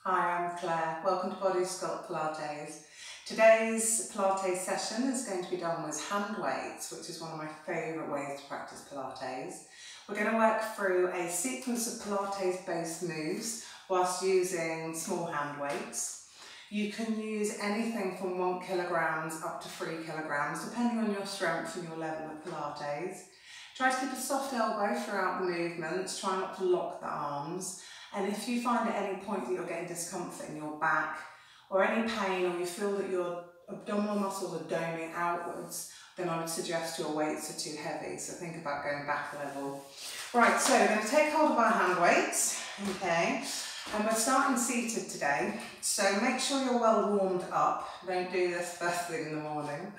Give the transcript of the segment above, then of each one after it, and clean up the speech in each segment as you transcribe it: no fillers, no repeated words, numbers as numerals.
Hi, I'm Claire. Welcome to Body Sculpt Pilates. Today's Pilates session is going to be done with hand weights, which is one of my favourite ways to practice Pilates. We're going to work through a sequence of Pilates-based moves whilst using small hand weights. You can use anything from 1 kilogram up to 3 kilograms, depending on your strength and your level of Pilates. Try to keep a soft elbow throughout the movements. Try not to lock the arms. And if you find at any point that you're getting discomfort in your back or any pain, or you feel that your abdominal muscles are doming outwards, then I would suggest your weights are too heavy. So think about going back a level. Right, so we're going to take hold of our hand weights, okay? And we're starting seated today. So make sure you're well warmed up. Don't do this first thing in the morning.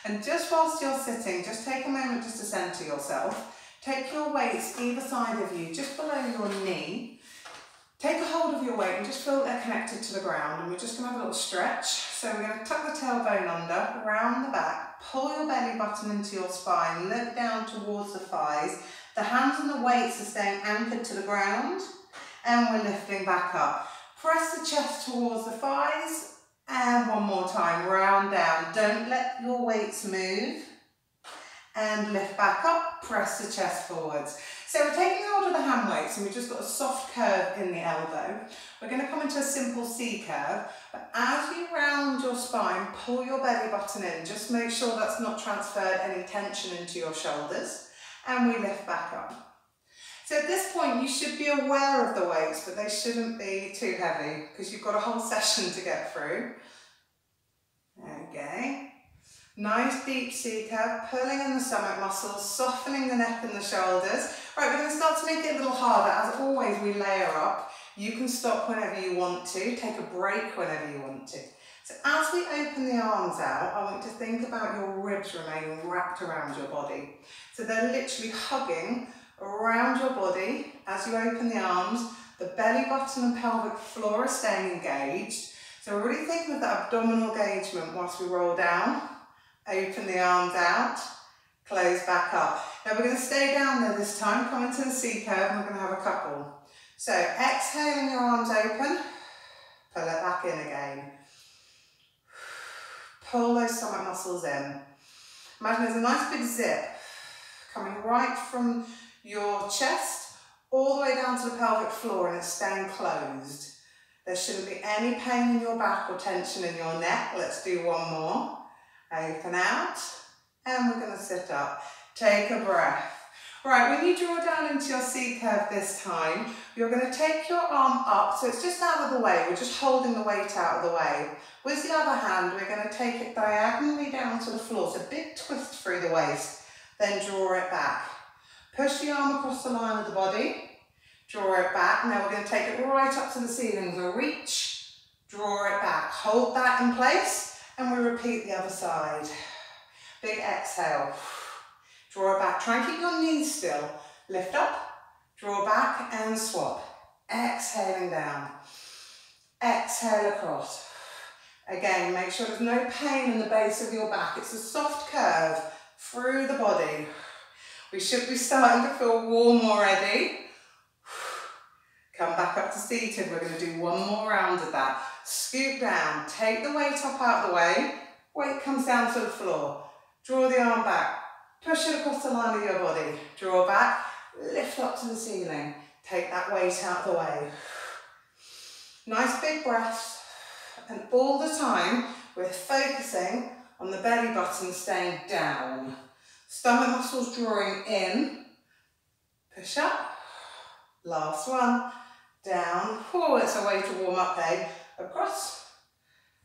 And just whilst you're sitting, just take a moment just to centre yourself. Take your weights either side of you, just below your knee. Take a hold of your weight and just feel they're connected to the ground, and we're just going to have a little stretch. So we're going to tuck the tailbone under, round the back, pull your belly button into your spine, look down towards the thighs. The hands and the weights are staying anchored to the ground, and we're lifting back up. Press the chest towards the thighs, and one more time, round down. Don't let your weights move, and lift back up, press the chest forwards. So we're taking hold of the hand weights and we've just got a soft curve in the elbow. We're going to come into a simple C curve, but as you round your spine, pull your belly button in. Just make sure that's not transferred any tension into your shoulders, and we lift back up. So at this point you should be aware of the weights, but they shouldn't be too heavy because you've got a whole session to get through. Okay. Nice deep C curve, pulling in the stomach muscles, softening the neck and the shoulders. Right, we're going to start to make it a little harder. As always, we layer up. You can stop whenever you want to, take a break whenever you want to. So as we open the arms out, I want you to think about your ribs remaining wrapped around your body. So they're literally hugging around your body as you open the arms. The belly button and pelvic floor are staying engaged. So we're really thinking of that abdominal engagement whilst we roll down. Open the arms out, close back up. Now we're going to stay down there this time, come into the C curve, and we're going to have a couple. So exhaling your arms open, pull it back in again. Pull those stomach muscles in. Imagine there's a nice big zip coming right from your chest all the way down to the pelvic floor, and it's staying closed. There shouldn't be any pain in your back or tension in your neck. Let's do one more. Open out, and we're going to sit up. Take a breath. Right, when you draw down into your C curve this time, you're going to take your arm up, so it's just out of the way. We're just holding the weight out of the way. With the other hand, we're going to take it diagonally down to the floor, so big twist through the waist, then draw it back. Push the arm across the line of the body, draw it back. Now we're going to take it right up to the ceiling, so reach, draw it back. Hold that in place. And we repeat the other side. Big exhale. Draw it back. Try and keep your knees still. Lift up, draw back and swap. Exhaling down. Exhale across. Again, make sure there's no pain in the base of your back. It's a soft curve through the body. We should be starting to feel warm already. Come back up to seated. We're going to do one more round of that. Scoop down, take the weight up out of the way, weight comes down to the floor. Draw the arm back, push it across the line of your body. Draw back, lift up to the ceiling. Take that weight out of the way. Nice big breaths, and all the time we're focusing on the belly button staying down. Stomach muscles drawing in. Push up. Last one. Down. Oh, it's a way to warm up there. Across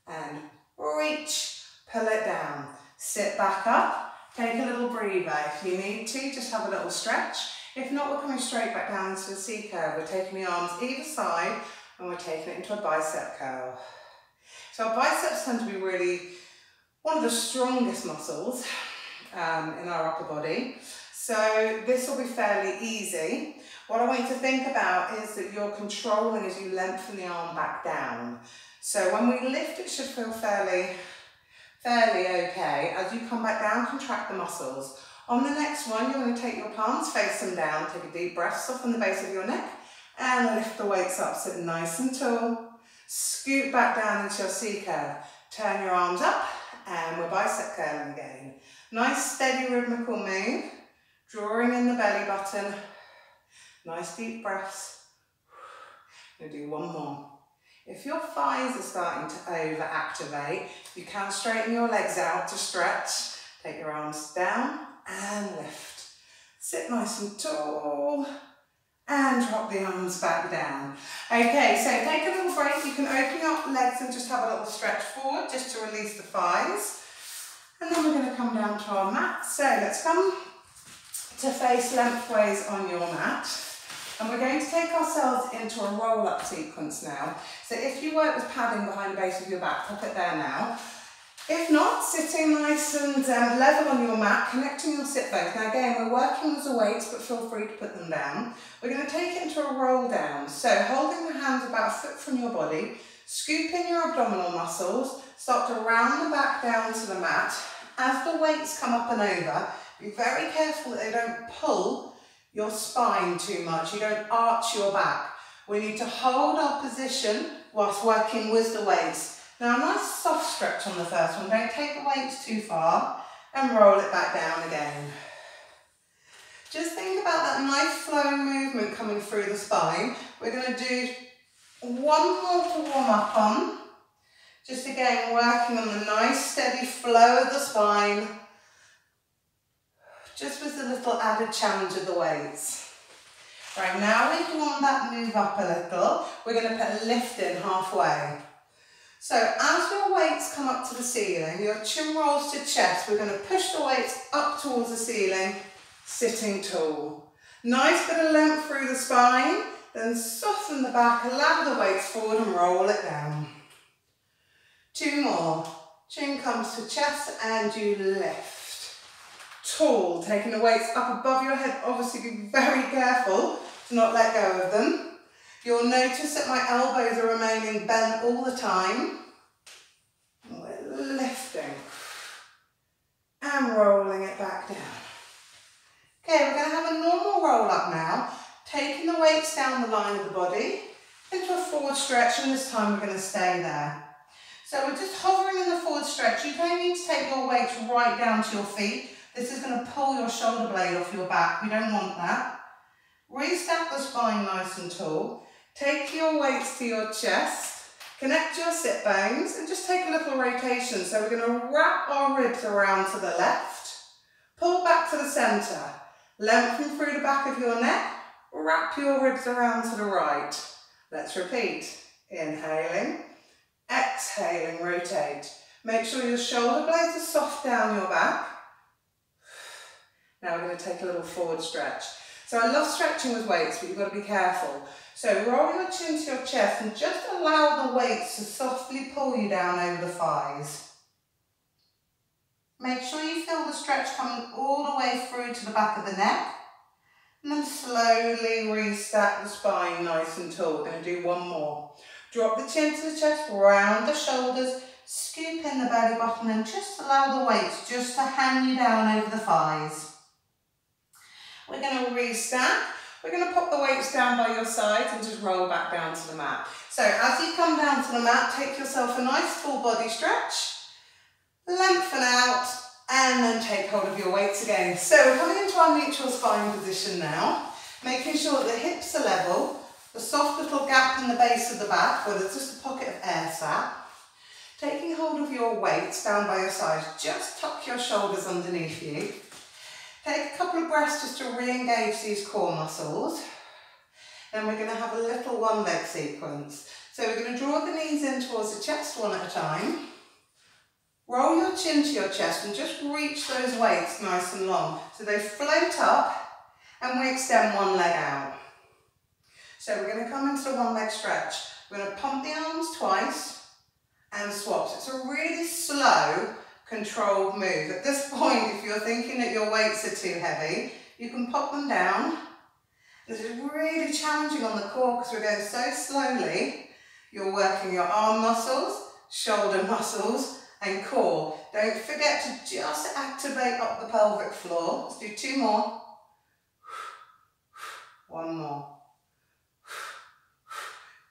and reach, pull it down, sit back up, take a little breather. If you need to, just have a little stretch. If not, we're coming straight back down into the C curve. We're taking the arms either side and we're taking it into a bicep curl. So our biceps tend to be really one of the strongest muscles in our upper body. So this will be fairly easy. What I want you to think about is that you're controlling as you lengthen the arm back down. So when we lift, it should feel fairly okay. As you come back down, contract the muscles. On the next one, you're going to take your palms, face them down, take a deep breath, soften the base of your neck, and lift the weights up, sit nice and tall. Scoot back down into your C curve. Turn your arms up and we're bicep curling again. Nice steady rhythmical move. Drawing in the belly button. Nice deep breaths. We'll do one more. If your thighs are starting to overactivate, you can straighten your legs out to stretch. Take your arms down and lift. Sit nice and tall and drop the arms back down. Okay, so take a little break. You can open your legs and just have a little stretch forward just to release the thighs. And then we're going to come down to our mat. So let's come to face lengthways on your mat. And we're going to take ourselves into a roll-up sequence now. So if you work with padding behind the base of your back, pop it there now. If not, sitting nice and level on your mat, connecting your sit bones. Now again, we're working with the weights, but feel free to put them down. We're going to take it into a roll down. So holding the hands about a foot from your body, scoop in your abdominal muscles, start to round the back down to the mat. As the weights come up and over, be very careful that they don't pull your spine too much. You don't arch your back. We need to hold our position whilst working with the weights. Now a nice soft stretch on the first one. Don't take the weights too far and roll it back down again. Just think about that nice flowing movement coming through the spine. We're going to do one more to warm up on. Just again working on the nice steady flow of the spine. Just with a little added challenge of the weights. Right, now we want that move up a little. We're going to put a lift in halfway. So as your weights come up to the ceiling, your chin rolls to chest, we're going to push the weights up towards the ceiling, sitting tall. Nice bit of length through the spine, then soften the back, lather the weights forward and roll it down. Two more. Chin comes to chest and you lift. Tall, taking the weights up above your head. Obviously be very careful to not let go of them. You'll notice that my elbows are remaining bent all the time. We're lifting and rolling it back down. Okay, we're going to have a normal roll up now, taking the weights down the line of the body into a forward stretch, and this time we're going to stay there. So we're just hovering in the forward stretch. You don't need to take your weights right down to your feet. This is going to pull your shoulder blade off your back. We don't want that. Restack the spine nice and tall. Take your weights to your chest. Connect your sit bones and just take a little rotation. So we're going to wrap our ribs around to the left. Pull back to the centre. Lengthen through the back of your neck. Wrap your ribs around to the right. Let's repeat. Inhaling. Exhaling, rotate. Make sure your shoulder blades are soft down your back. Now we're going to take a little forward stretch. So I love stretching with weights, but you've got to be careful. So roll your chin to your chest and just allow the weights to softly pull you down over the thighs. Make sure you feel the stretch coming all the way through to the back of the neck. And then slowly restack the spine nice and tall. We're going to do one more. Drop the chin to the chest, round the shoulders, scoop in the belly button and just allow the weights just to hang you down over the thighs. We're going to restack. We're going to pop the weights down by your sides and just roll back down to the mat. So as you come down to the mat, take yourself a nice full body stretch, lengthen out, and then take hold of your weights again. So we're coming into our neutral spine position now, making sure that the hips are level, the soft little gap in the base of the back where there's just a pocket of air sat. Taking hold of your weights down by your sides, just tuck your shoulders underneath you. Take a couple of breaths just to re-engage these core muscles. Then we're going to have a little one leg sequence. So we're going to draw the knees in towards the chest one at a time. Roll your chin to your chest and just reach those weights nice and long. So they float up and we extend one leg out. So we're going to come into the one leg stretch. We're going to pump the arms twice and swap. So it's a really slow, controlled move. At this point, if you're thinking that your weights are too heavy, you can pop them down. This is really challenging on the core because we're going so slowly. You're working your arm muscles, shoulder muscles, and core. Don't forget to just activate up the pelvic floor. Let's do two more. One more.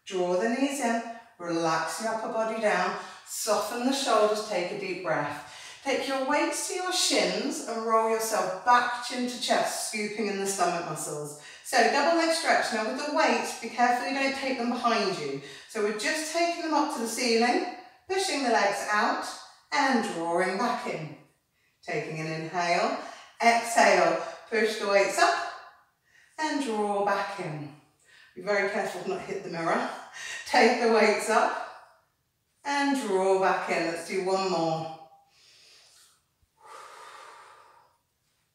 Draw the knees in, Relax the upper body down, soften the shoulders, take a deep breath. Take your weights to your shins and roll yourself back chin to chest, scooping in the stomach muscles. So double leg stretch. Now with the weights, be careful you don't take them behind you. So we're just taking them up to the ceiling, pushing the legs out and drawing back in. Taking an inhale, exhale, push the weights up and draw back in. Be very careful to not hit the mirror. Take the weights up and draw back in. Let's do one more.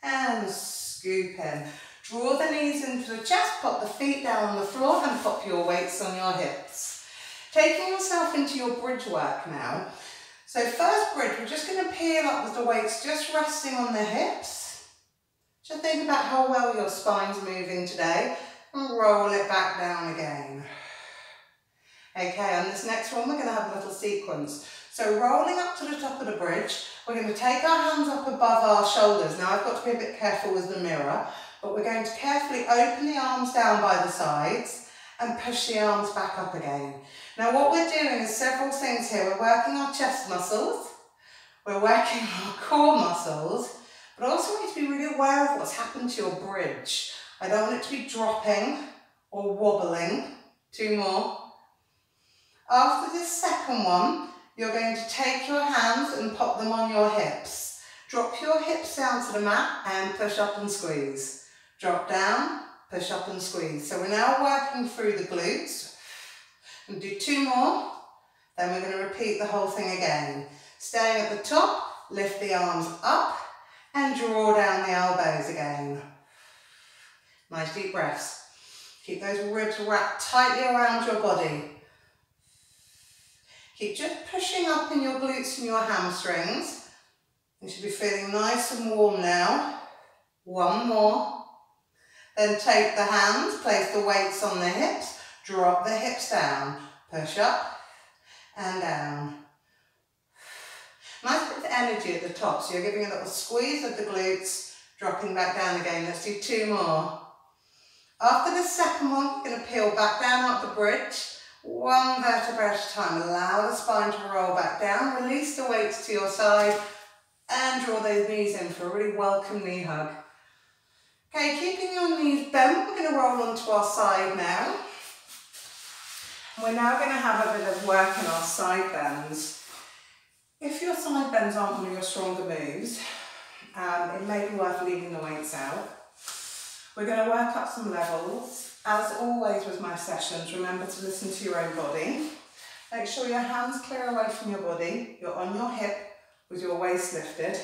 And scoop in. Draw the knees into the chest, pop the feet down on the floor and pop your weights on your hips. Taking yourself into your bridge work now. So first bridge, we're just going to peel up with the weights just resting on the hips. Just think about how well your spine's moving today and roll it back down again. Okay, on this next one, we're going to have a little sequence. So rolling up to the top of the bridge, we're going to take our hands up above our shoulders. Now I've got to be a bit careful with the mirror, but we're going to carefully open the arms down by the sides and push the arms back up again. Now what we're doing is several things here. We're working our chest muscles, we're working our core muscles, but I also want you to be really aware of what's happened to your bridge. I don't want it to be dropping or wobbling. Two more. After this second one, you're going to take your hands and pop them on your hips. Drop your hips down to the mat and push up and squeeze. Drop down, push up and squeeze. So we're now working through the glutes. We'll do two more, then we're going to repeat the whole thing again. Staying at the top, lift the arms up and draw down the elbows again. Nice deep breaths. Keep those ribs wrapped tightly around your body. Keep just pushing up in your glutes and your hamstrings. You should be feeling nice and warm now. One more. Then take the hands, place the weights on the hips, drop the hips down, push up and down. Nice bit of energy at the top, so you're giving a little squeeze of the glutes, dropping back down again. Let's do two more. After the second one, we're going to peel back down up the bridge. One vertebra at a time. Allow the spine to roll back down. Release the weights to your side and draw those knees in for a really welcome knee hug. Okay, keeping your knees bent, we're going to roll onto our side now. We're now going to have a bit of work in our side bends. If your side bends aren't one of your stronger moves, it may be worth leaving the weights out. We're going to work up some levels. As always with my sessions, remember to listen to your own body. Make sure your hands clear away from your body. You're on your hip with your waist lifted.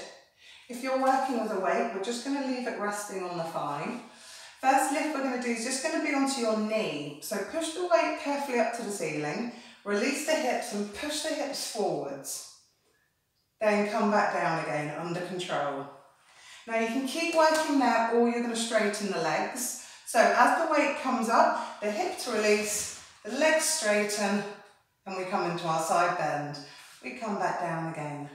If you're working with a weight, we're just going to leave it resting on the thigh. First lift we're going to do is just going to be onto your knee. So push the weight carefully up to the ceiling. Release the hips and push the hips forwards. Then come back down again under control. Now you can keep working there or you're going to straighten the legs. So as the weight comes up, the hips release, the legs straighten, and we come into our side bend. We come back down again.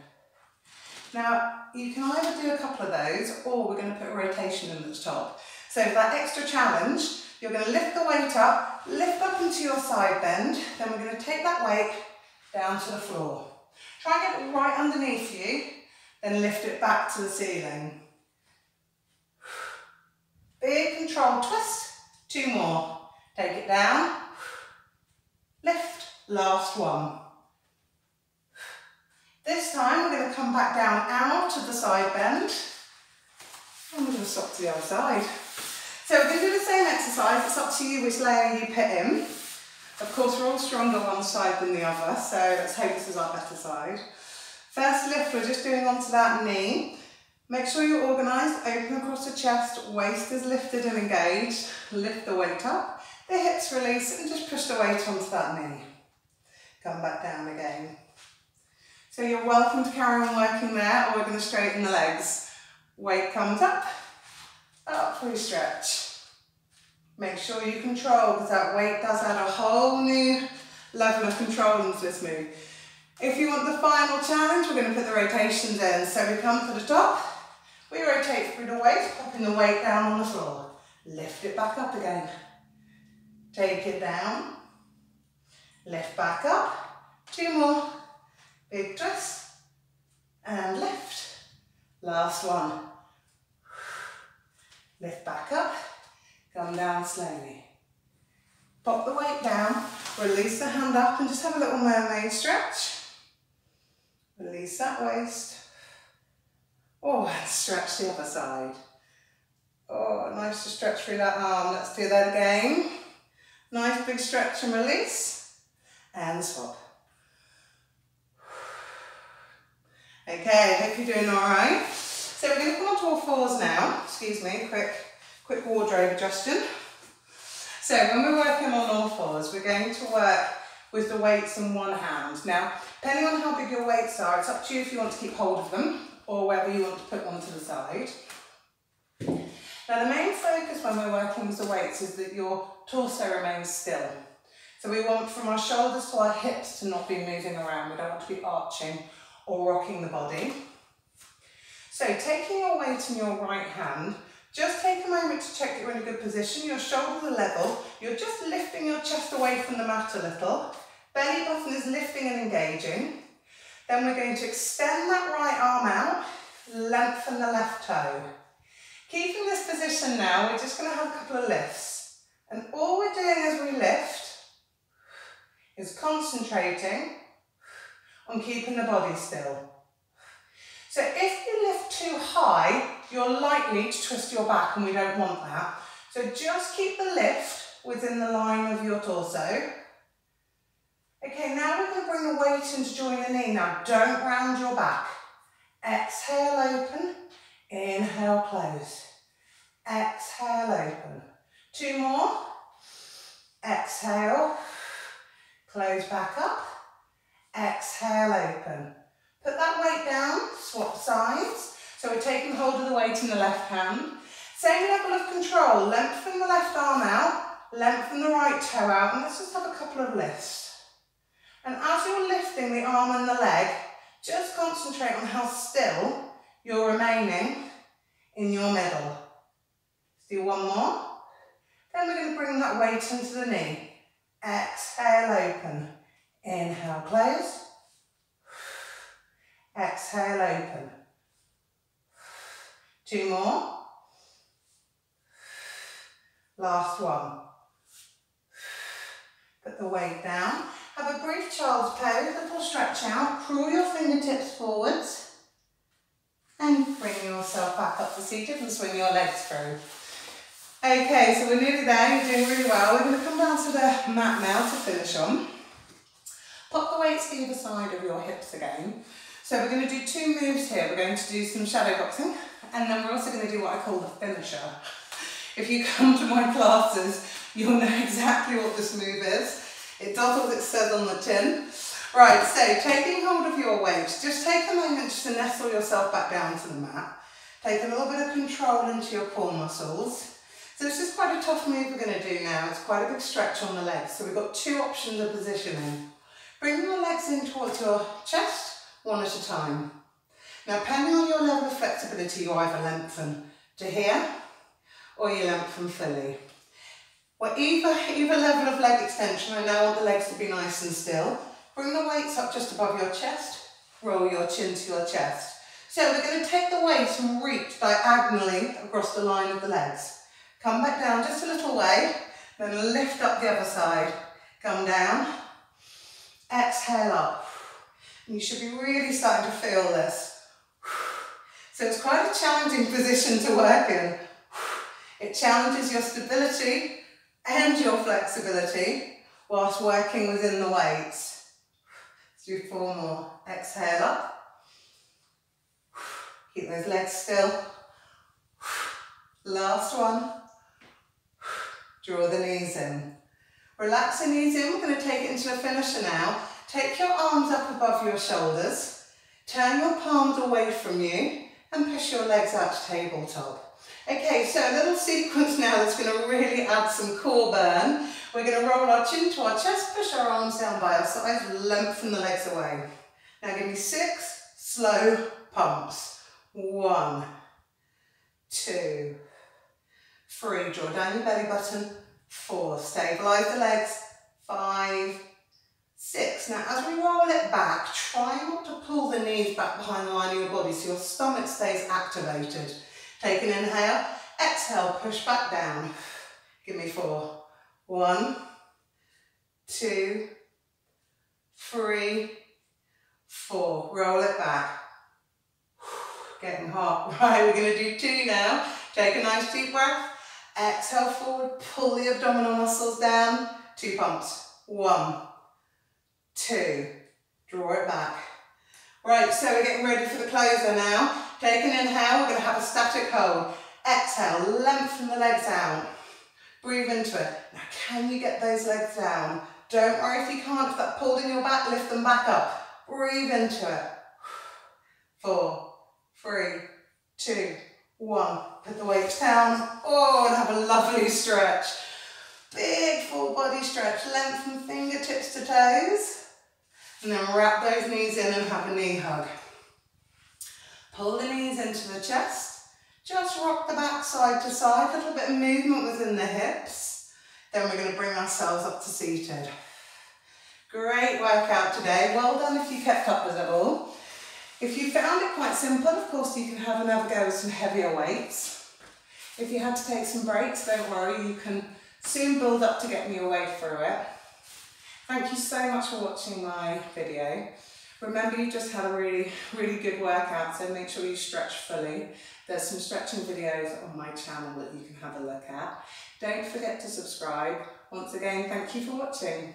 Now, you can either do a couple of those, or we're going to put a rotation in at the top. So for that extra challenge, you're going to lift the weight up, lift up into your side bend, then we're going to take that weight down to the floor. Try and get it right underneath you, then lift it back to the ceiling. Big control twist, two more. Take it down, lift, last one. This time we're going to come back down out of the side bend and we're going to swap to the other side. So we're going to do the same exercise, it's up to you which layer you put in. Of course we're all stronger one side than the other, so let's hope this is our better side. First lift we're just doing onto that knee. Make sure you're organised, open across the chest, waist is lifted and engaged. Lift the weight up, the hips release and just push the weight onto that knee. Come back down again. So you're welcome to carry on working there or we're going to straighten the legs. Weight comes up we stretch. Make sure you control because that weight does add a whole new level of control into this move. If you want the final challenge, we're going to put the rotations in. So we come to the top. We rotate through the waist, popping the weight down on the floor. Lift it back up again. Take it down Lift back up. 2 more. Big twist. And lift. Last one. Lift back up. Come down slowly. Pop the weight down. Release the hand up and just have a little mermaid stretch. Release that waist. Oh, and stretch the other side. Oh, nice to stretch through that arm. Let's do that again. Nice big stretch and release. And swap. Okay, hope you're doing all right. So we're going to come onto all fours now. Excuse me, quick wardrobe adjustment. So when we're working on all fours, we're going to work with the weights in one hand. Now, depending on how big your weights are, it's up to you if you want to keep hold of them or whether you want to put one to the side. Now, the main focus when we're working with the weights is that your torso remains still. So we want from our shoulders to our hips to not be moving around. We don't want to be arching or rocking the body. So taking your weight in your right hand, just take a moment to check that you're in a good position. Your shoulders are level. You're just lifting your chest away from the mat a little. Belly button is lifting and engaging. Then we're going to extend that right arm out, lengthen the left toe. Keeping this position now, we're just going to have a couple of lifts. And all we're doing as we lift is concentrating on keeping the body still. So if you lift too high, you're likely to twist your back and we don't want that. So just keep the lift within the line of your torso. Okay, now we're going to bring the weight in to join the knee. Now don't round your back. Exhale, open. Inhale, close. Exhale, open. 2 more. Exhale. Close back up. Exhale, open. Put that weight down, swap sides. So we're taking hold of the weight in the left hand. Same level of control. Lengthen the left arm out. Lengthen the right toe out. And let's just have a couple of lifts. And as you're lifting the arm and the leg, just concentrate on how still you're remaining in your middle. Let's do 1 more. Then we're going to bring that weight into the knee. Exhale, open. Inhale, close. Exhale, open. 2 more. Last one. Put the weight down. Have a brief child's pose, a little stretch out. Crawl your fingertips forwards. And bring yourself back up to seated and swing your legs through. Okay, so we're nearly there. You're doing really well. We're going to come down to the mat now to finish on. Pop the weights either side of your hips again. So we're going to do 2 moves here. We're going to do some shadow boxing, and then we're also going to do what I call the finisher. If you come to my classes, you'll know exactly what this move is. It does what it says on the tin. Right, so taking hold of your weight, just take a moment just to nestle yourself back down to the mat. Take a little bit of control into your core muscles. So this is quite a tough move we're going to do now. It's quite a big stretch on the legs. So we've got 2 options of positioning. Bring your legs in towards your chest, 1 at a time. Now, depending on your level of flexibility, you either lengthen to here or you lengthen fully. Well, either level of leg extension, I now want the legs to be nice and still. Bring the weights up just above your chest, roll your chin to your chest. So we're going to take the weight and reach diagonally across the line of the legs. Come back down just a little way, then lift up the other side. Come down, exhale up. And you should be really starting to feel this. So it's quite a challenging position to work in. It challenges your stability and your flexibility whilst working within the weights. Let's do 4 more. Exhale up. Keep those legs still. Last one. Draw the knees in. Relax the knees in. We're going to take it into a finisher now. Take your arms up above your shoulders. Turn your palms away from you and push your legs out to tabletop. Okay, so a little sequence now that's going to really add some core burn. We're going to roll our chin to our chest, push our arms down by our sides, lengthen the legs away. Now give me 6 slow pumps. 1, 2, 3, draw down your belly button. 4, stabilize the legs. 5, 6. Now as we roll it back, try not to pull the knees back behind the line of your body so your stomach stays activated. Take an inhale, exhale, push back down. Give me 4. 1, 2, 3, 4. Roll it back. Getting hot. Right, we're going to do 2 now. Take a nice deep breath. Exhale forward, pull the abdominal muscles down. 2 pumps. 1, 2. Draw it back. Right, so we're getting ready for the closer now. Take an inhale, we're going to have a static hold. Exhale, lengthen the legs out. Breathe into it. Now can you get those legs down? Don't worry if you can't, if that pulled in your back, lift them back up. Breathe into it. 4, 3, 2, 1. Put the weights down. Oh, and have a lovely stretch. Big full body stretch. Lengthen fingertips to toes. And then wrap those knees in and have a knee hug. Pull the knees into the chest. Just rock the back side to side. A little bit of movement within the hips. Then we're going to bring ourselves up to seated. Great workout today. Well done if you kept up with it all. If you found it quite simple, of course you can have another go with some heavier weights. If you had to take some breaks, don't worry, you can soon build up to getting your way through it. Thank you so much for watching my video. Remember, you just had a really good workout, so make sure you stretch fully. There's some stretching videos on my channel that you can have a look at. Don't forget to subscribe. Once again, thank you for watching.